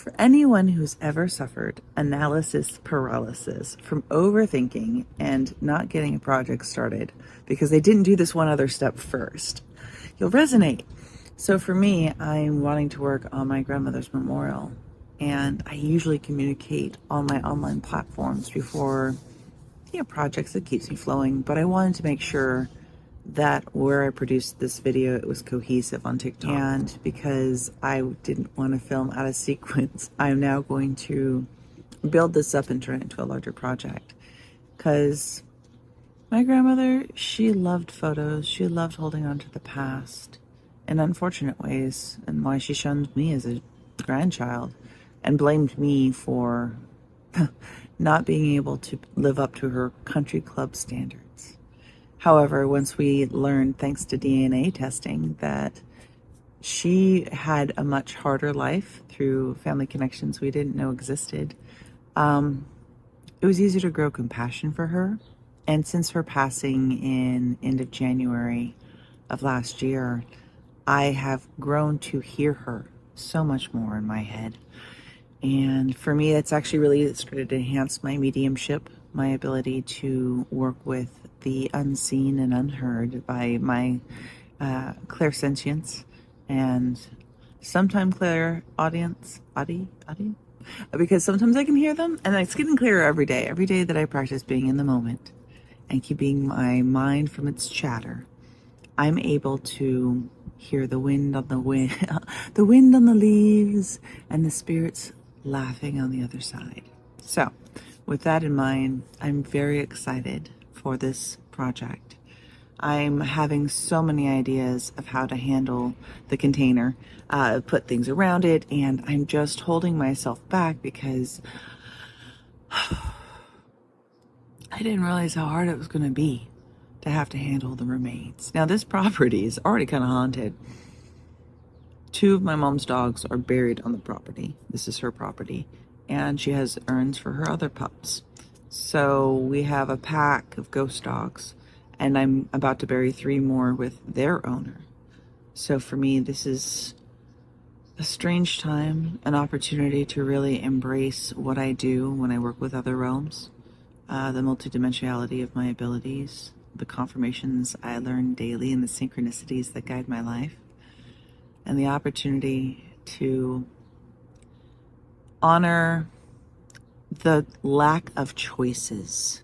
For anyone who's ever suffered analysis paralysis from overthinking and not getting a project started because they didn't do this one other step first, you'll resonate. So for me, I'm wanting to work on my grandmother's memorial, and I usually communicate on my online platforms before projects that keeps me flowing, but I wanted to make sure that where I produced this video, it was cohesive on TikTok. And because I didn't want to film out of sequence, I'm now going to build this up and turn it into a larger project. Because my grandmother, she loved photos. She loved holding on to the past in unfortunate ways, and why she shunned me as a grandchild and blamed me for not being able to live up to her country club standards. However, once we learned, thanks to DNA testing, that she had a much harder life through family connections we didn't know existed, it was easier to grow compassion for her. And since her passing in end of January of last year, I have grown to hear her so much more in my head. And for me, it's actually really started to enhance my mediumship, my ability to work with the unseen and unheard by my clairsentience and sometimes clairaudience, because sometimes I can hear them, and it's getting clearer every day that I practice being in the moment and keeping my mind from its chatter. I'm able to hear the wind on the wind, the wind on the leaves, and the spirits laughing on the other side. So, with that in mind, I'm very excited for this project. I'm having so many ideas of how to handle the container, put things around it, and I'm just holding myself back because I didn't realize how hard it was going to be to have to handle the remains. Now, this property is already kind of haunted. 2 of my mom's dogs are buried on the property. This is her property, and she has urns for her other pups. So we have a pack of ghost dogs, and I'm about to bury 3 more with their owner. So for me, this is a strange time, an opportunity to really embrace what I do when I work with other realms, the multidimensionality of my abilities, the confirmations I learn daily, and the synchronicities that guide my life, and the opportunity to honor the lack of choices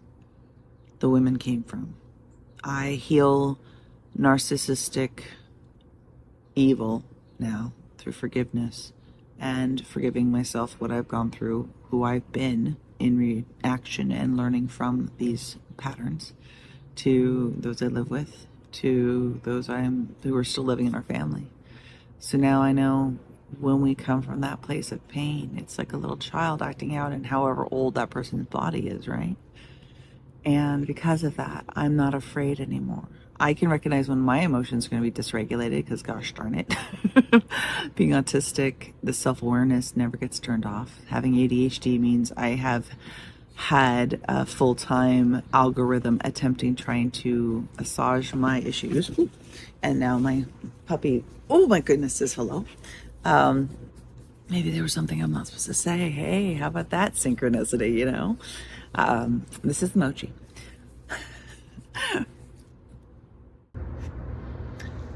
the women came from. I heal narcissistic evil now through forgiveness and forgiving myself what I've gone through, who I've been in reaction, and learning from these patterns, to those I live with, to those who are still living in our family. So now I know when we come from that place of pain, it's like a little child acting out in however old that person's body is, right? And because of that, I'm not afraid anymore. I can recognize when my emotions are going to be dysregulated because, gosh darn it, being autistic, the self-awareness never gets turned off. Having ADHD means I have had a full-time algorithm trying to massage my issues. And now my puppy, oh my goodness, says hello. Maybe there was something I'm not supposed to say. Hey, how about that synchronicity, This is Mochi.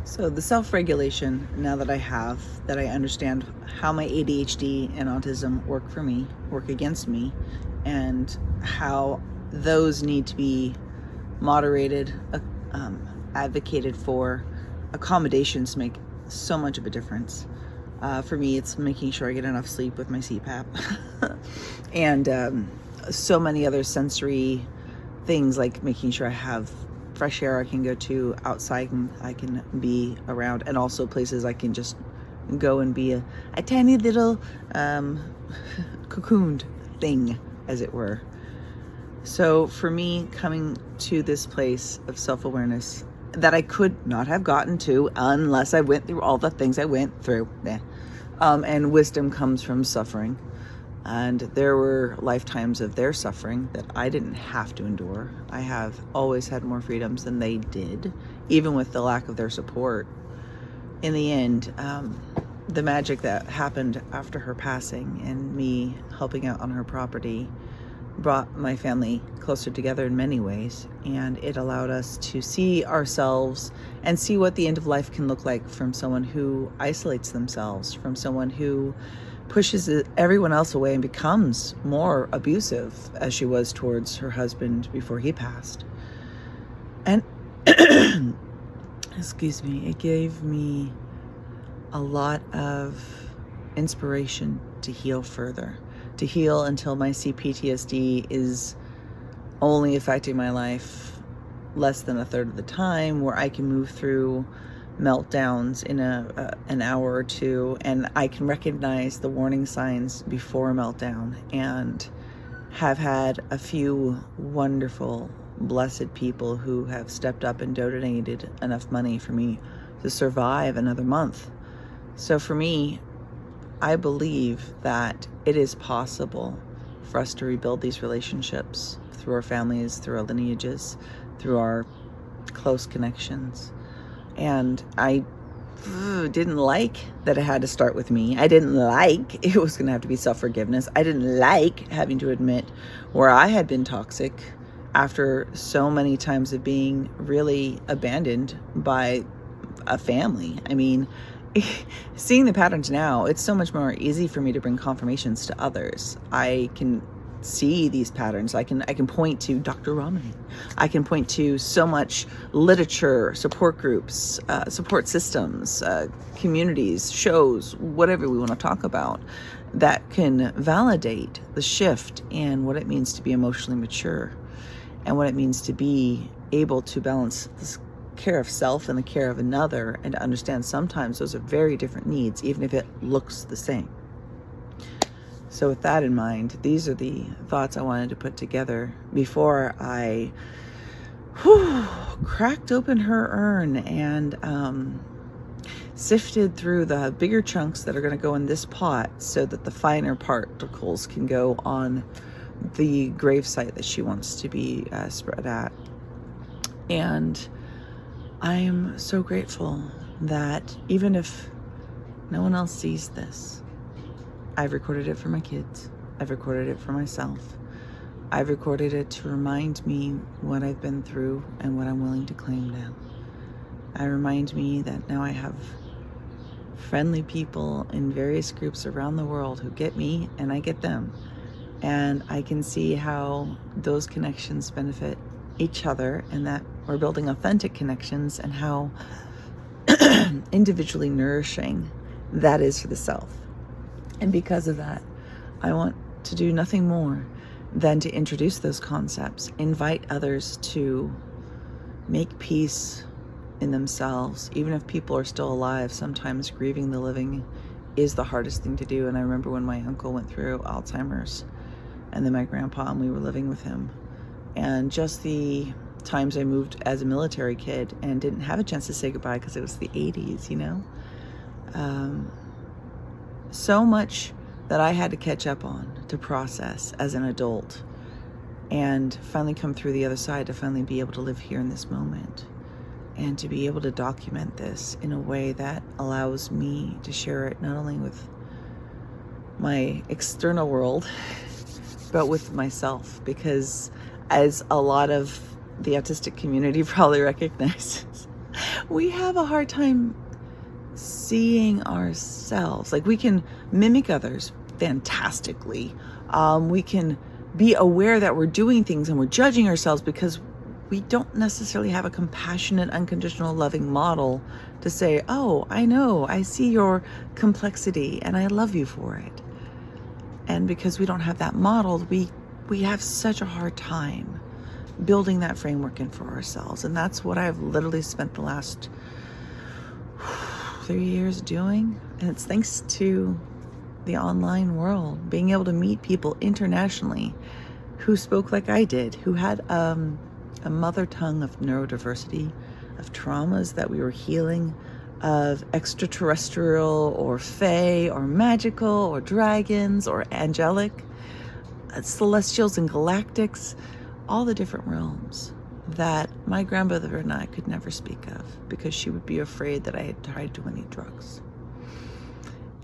So the self-regulation, now that I understand how my ADHD and autism work against me, and how those need to be moderated, advocated for, accommodations make so much of a difference. For me, it's making sure I get enough sleep with my CPAP and so many other sensory things, like making sure I have fresh air I can go to, outside and I can be around, and also places I can just go and be a tiny little cocooned thing, as it were. So for me, coming to this place of self-awareness that I could not have gotten to unless I went through all the things I went through, and wisdom comes from suffering. And there were lifetimes of their suffering that I didn't have to endure. I have always had more freedoms than they did, even with the lack of their support. In the end, the magic that happened after her passing and me helping out on her property brought my family closer together in many ways, and it allowed us to see ourselves and see what the end of life can look like from someone who isolates themselves, from someone who pushes everyone else away and becomes more abusive, as she was towards her husband before he passed. And excuse me, it gave me a lot of inspiration to heal further, to heal until my CPTSD is only affecting my life less than a third of the time, where I can move through meltdowns in an hour or two, and I can recognize the warning signs before a meltdown, and have had a few wonderful, blessed people who have stepped up and donated enough money for me to survive another month. So for me, I believe that it is possible for us to rebuild these relationships through our families, through our lineages, through our close connections. And I didn't like that it had to start with me. I didn't like it was going to have to be self-forgiveness. I didn't like having to admit where I had been toxic after so many times of being really abandoned by a family. I mean, seeing the patterns now, it's so much more easy for me to bring confirmations to others. I can see these patterns. I can point to Dr. Ramani. I can point to so much literature, support groups, support systems, communities, shows, whatever we want to talk about, that can validate the shift in what it means to be emotionally mature and what it means to be able to balance this care of self and the care of another, and to understand sometimes those are very different needs, even if it looks the same. So with that in mind, these are the thoughts I wanted to put together before I cracked open her urn and sifted through the bigger chunks that are going to go in this pot so that the finer particles can go on the gravesite that she wants to be spread at. And I am so grateful that even if no one else sees this, I've recorded it for my kids. I've recorded it for myself. I've recorded it to remind me what I've been through and what I'm willing to claim now. I remind me that now I have friendly people in various groups around the world who get me and I get them. And I can see how those connections benefit each other, and that we're building authentic connections, and how individually nourishing that is for the self. And because of that, I want to do nothing more than to introduce those concepts, invite others to make peace in themselves. Even if people are still alive, sometimes grieving the living is the hardest thing to do. And I remember when my uncle went through Alzheimer's, and then my grandpa, and we were living with him. And just the times I moved as a military kid and didn't have a chance to say goodbye because it was the 80s, you know? So much that I had to catch up on, to process as an adult, and finally come through the other side, to finally be able to live here in this moment, and to be able to document this in a way that allows me to share it not only with my external world, but with myself. Because as a lot of the autistic community probably recognizes, we have a hard time seeing ourselves. Like, we can mimic others fantastically. We can be aware that we're doing things and we're judging ourselves because we don't necessarily have a compassionate, unconditional, loving model to say, oh, I know, I see your complexity and I love you for it. And because we don't have that modeled, we have such a hard time building that framework in for ourselves. And that's what I've literally spent the last 3 years doing. And it's thanks to the online world, being able to meet people internationally who spoke like I did, who had a mother tongue of neurodiversity, of traumas that we were healing, of extraterrestrial or fae or magical or dragons or angelic, celestials and galactics, all the different realms that my grandmother and I could never speak of because she would be afraid that I had tried too many drugs.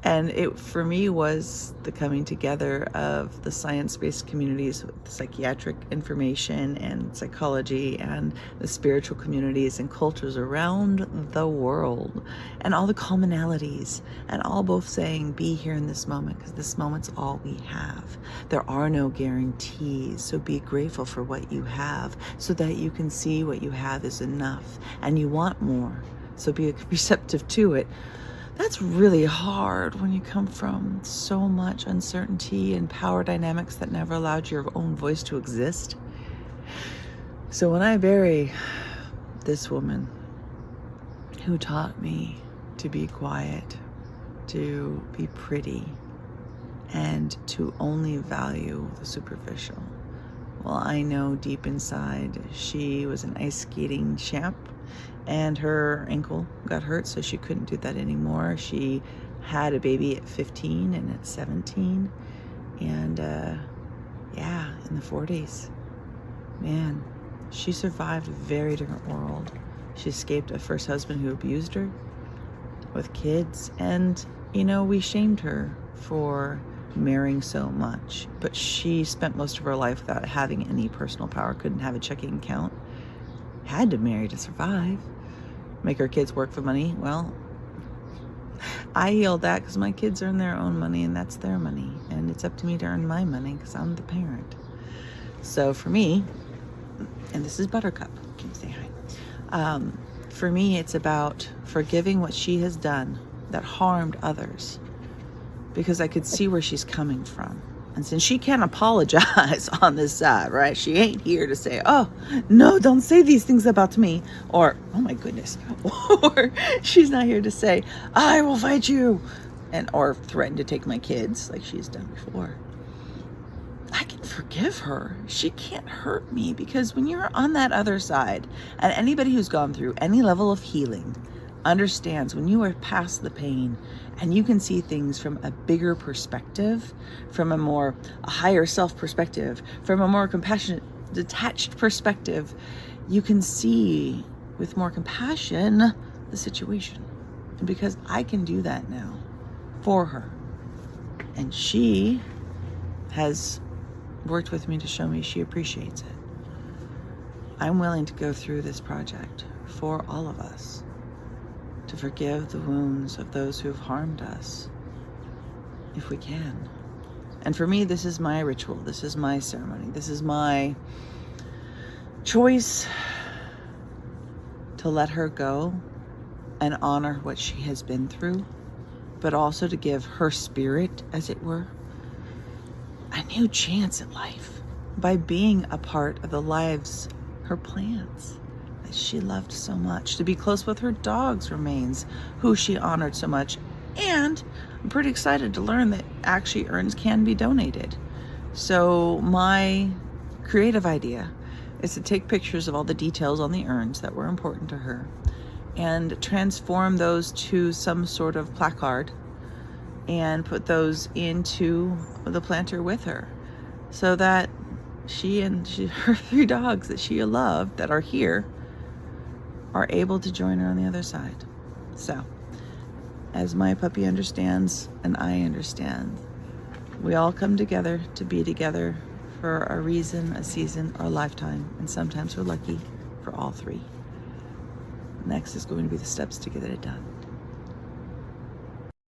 And it, for me, was the coming together of the science-based communities with psychiatric information and psychology, and the spiritual communities and cultures around the world, and all the commonalities, and all both saying, be here in this moment, because this moment's all we have. There are no guarantees, so be grateful for what you have, so that you can see what you have is enough, and you want more, so be receptive to it. That's really hard when you come from so much uncertainty and power dynamics that never allowed your own voice to exist. So when I bury this woman who taught me to be quiet, to be pretty, and to only value the superficial, well, I know deep inside she was an ice skating champ, and her ankle got hurt, so she couldn't do that anymore. She had a baby at 15 and at 17, and in the 40s. Man, she survived a very different world. She escaped a first husband who abused her with kids, and we shamed her for marrying so much, but she spent most of her life without having any personal power, couldn't have a checking account, had to marry to survive, make her kids work for money. Well, I healed that because my kids earn their own money, and that's their money, and it's up to me to earn my money because I'm the parent. So for me, and this is Buttercup, can you say hi? For me, it's about forgiving what she has done that harmed others, because I could see where she's coming from. And since she can't apologize on this side, right? She ain't here to say, oh, no, don't say these things about me. Or, oh my goodness. Or she's not here to say, I will fight you. Or threaten to take my kids like she's done before. I can forgive her. She can't hurt me, because when you're on that other side, and anybody who's gone through any level of healing understands when you are past the pain and you can see things from a bigger perspective, from a higher self perspective, from a more compassionate, detached perspective, you can see with more compassion the situation. And because I can do that now for her, and she has worked with me to show me she appreciates it, I'm willing to go through this project for all of us, to forgive the wounds of those who have harmed us, if we can. And for me, this is my ritual. This is my ceremony. This is my choice to let her go and honor what she has been through, but also to give her spirit, as it were, a new chance at life by being a part of the lives, her plants, that she loved so much. To be close with her dogs remains, who she honored so much. And I'm pretty excited to learn that actually urns can be donated. So my creative idea is to take pictures of all the details on the urns that were important to her and transform those to some sort of placard and put those into the planter with her, so that her 3 dogs that she loved that are here are able to join her on the other side. So, as my puppy understands and I understand, we all come together to be together for a reason, a season, or a lifetime, and sometimes we're lucky for all 3. Next is going to be the steps to get it done.